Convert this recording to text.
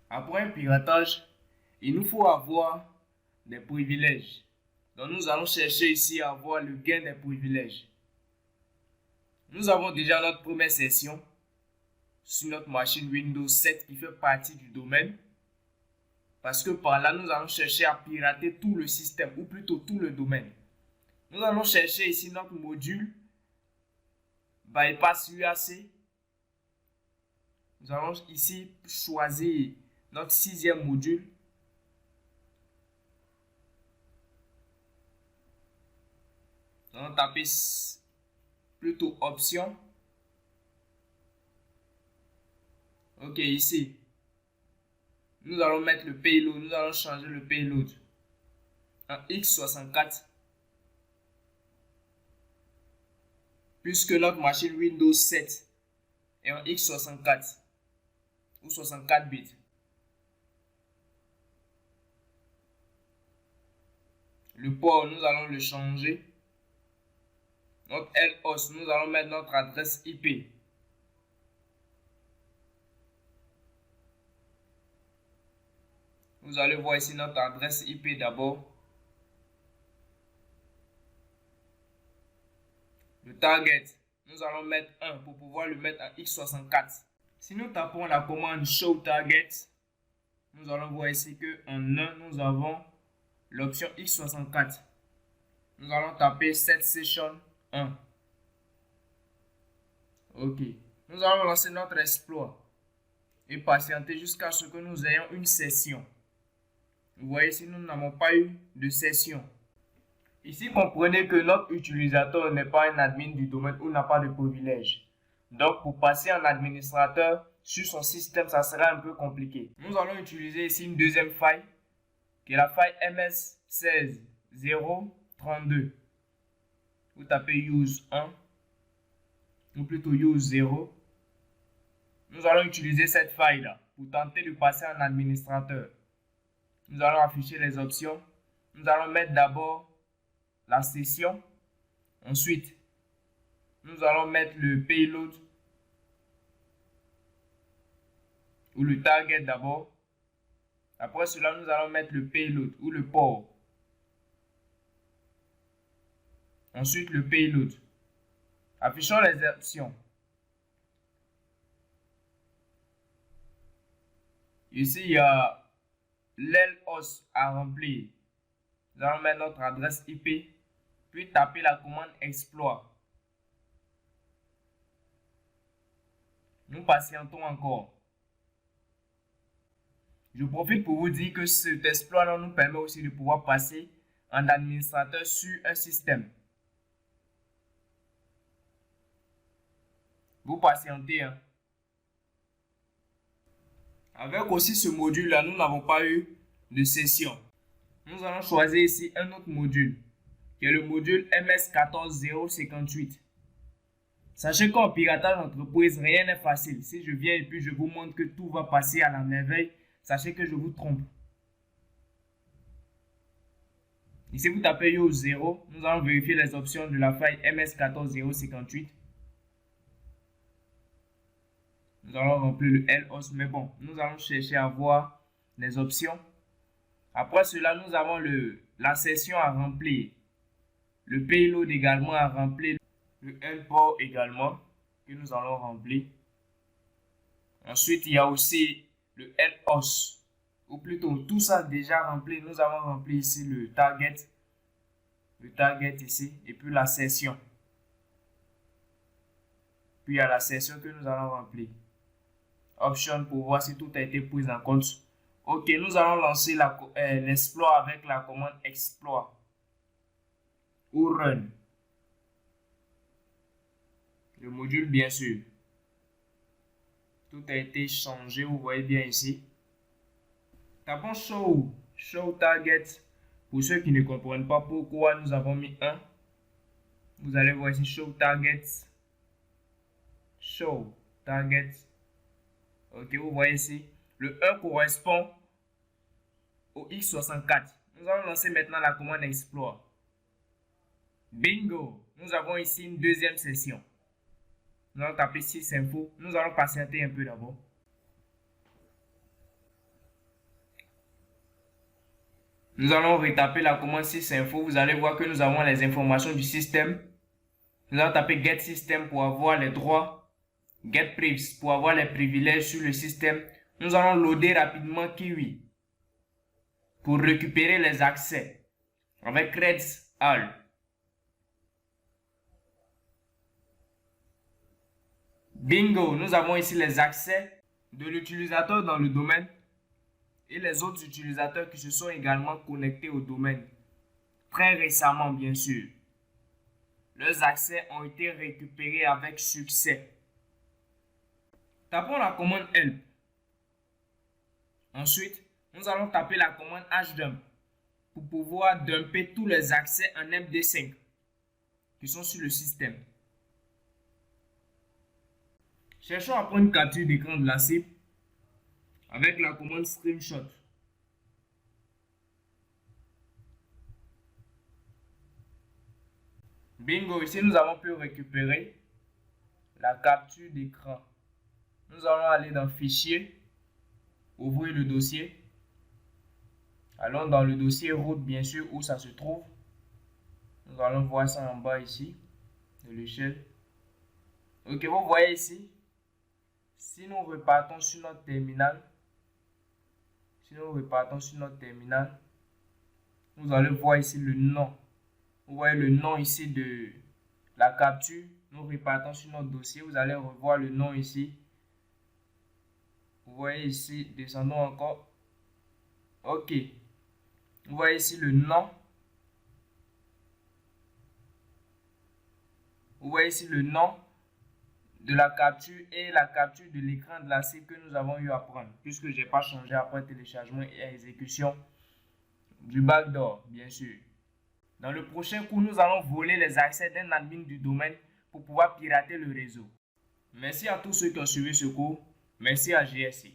Après un piratage, il nous faut avoir des privilèges. Donc nous allons chercher ici à avoir le gain des privilèges. Nous avons déjà notre première session sur notre machine Windows 7 qui fait partie du domaine. Parce que par là, nous allons chercher à pirater tout le système, ou plutôt tout le domaine. Nous allons chercher ici notre module Bypass UAC. Nous allons ici choisir notre 6e module. Nous allons taper plutôt option. Ok, ici. Nous allons mettre le payload. Nous allons changer le payload en x64. Puisque notre machine Windows 7 est en x64 ou 64 bits. Le port, nous allons le changer. Notre LHOST, nous allons mettre notre adresse IP. Vous allez voir ici notre adresse IP d'abord. Le target, nous allons mettre 1 pour pouvoir le mettre à x64. Si nous tapons la commande show target, nous allons voir ici qu'en 1, nous avons l'option x64. Nous allons taper set session 1. Ok. Nous allons lancer notre exploit et patienter jusqu'à ce que nous ayons une session. Vous voyez ici, nous n'avons pas eu de session. Ici, comprenez que notre utilisateur n'est pas un admin du domaine ou n'a pas de privilège. Donc, pour passer en administrateur sur son système, ça sera un peu compliqué. Nous allons utiliser ici une deuxième faille, qui est la faille ms16.0.32. Vous tapez use 1, ou plutôt use 0. Nous allons utiliser cette faille-là pour tenter de passer en administrateur. Nous allons afficher les options. Nous allons mettre d'abord la session. Ensuite, nous allons mettre le payload ou le target d'abord. Après cela, nous allons mettre le payload ou le port. Ensuite, le payload. Affichons les options. Ici, il y a l'LHOST à remplir. Nous allons mettre notre adresse IP, puis taper la commande exploit. Nous patientons encore. Je profite pour vous dire que cet exploit nous permet aussi de pouvoir passer en administrateur sur un système. Vous patientez. Avec aussi ce module-là, nous n'avons pas eu de session. Nous allons choisir ici un autre module, qui est le module MS14058. Sachez qu'en piratage d'entreprise, rien n'est facile. Si je viens et puis je vous montre que tout va passer à la merveille, sachez que je vous trompe. Ici, vous tapez yo 0. Nous allons vérifier les options de la faille MS14058. Nous allons remplir le LHOST, mais bon, nous allons chercher à voir les options. Après cela, nous avons la session à remplir. Le payload également à remplir. Le L-port également que nous allons remplir. Ensuite, il y a aussi le LHOST. Ou plutôt, tout ça déjà rempli. Nous avons rempli ici le target. Le target ici. Et puis la session. Puis il y a la session que nous allons remplir. Option pour voir si tout a été pris en compte. Ok, nous allons lancer l'exploit avec la commande exploit ou run. Le module, bien sûr. Tout a été changé, vous voyez bien ici. Tapons show target. Pour ceux qui ne comprennent pas pourquoi nous avons mis 1, vous allez voir ici show target. Show target. Ok, vous voyez ici. Le 1 correspond au x64. Nous allons lancer maintenant la commande exploit. Bingo! Nous avons ici une deuxième session. Nous allons taper 6 infos. Nous allons patienter un peu d'abord. Nous allons retaper la commande sysinfo. Vous allez voir que nous avons les informations du système. Nous allons taper get system pour avoir les droits. Get privs pour avoir les privilèges sur le système. Nous allons loader rapidement Kiwi pour récupérer les accès avec creds all. Bingo, nous avons ici les accès de l'utilisateur dans le domaine et les autres utilisateurs qui se sont également connectés au domaine. Très récemment, bien sûr. Leurs accès ont été récupérés avec succès. Tapons la commande help. Ensuite, nous allons taper la commande hdump pour pouvoir dumper tous les accès en MD5 qui sont sur le système. Cherchons à prendre une capture d'écran de la cible avec la commande screenshot. Bingo, ici nous avons pu récupérer la capture d'écran. Nous allons aller dans Fichier, ouvrir le dossier. Allons dans le dossier route, bien sûr, où ça se trouve. Nous allons voir ça en bas ici, de l'échelle. Ok, vous voyez ici. Si nous repartons sur notre terminal, nous allons voir ici le nom. Vous voyez le nom ici de la capture. Nous repartons sur notre dossier. Vous allez revoir le nom ici. Vous voyez ici, descendons encore. Ok. Vous voyez ici le nom. Vous voyez ici le nom de la capture et la capture de l'écran de la cible que nous avons eu à prendre, puisque je n'ai pas changé après téléchargement et exécution du backdoor, bien sûr. Dans le prochain cours, nous allons voler les accès d'un admin du domaine pour pouvoir pirater le réseau. Merci à tous ceux qui ont suivi ce cours. Merci à GSI.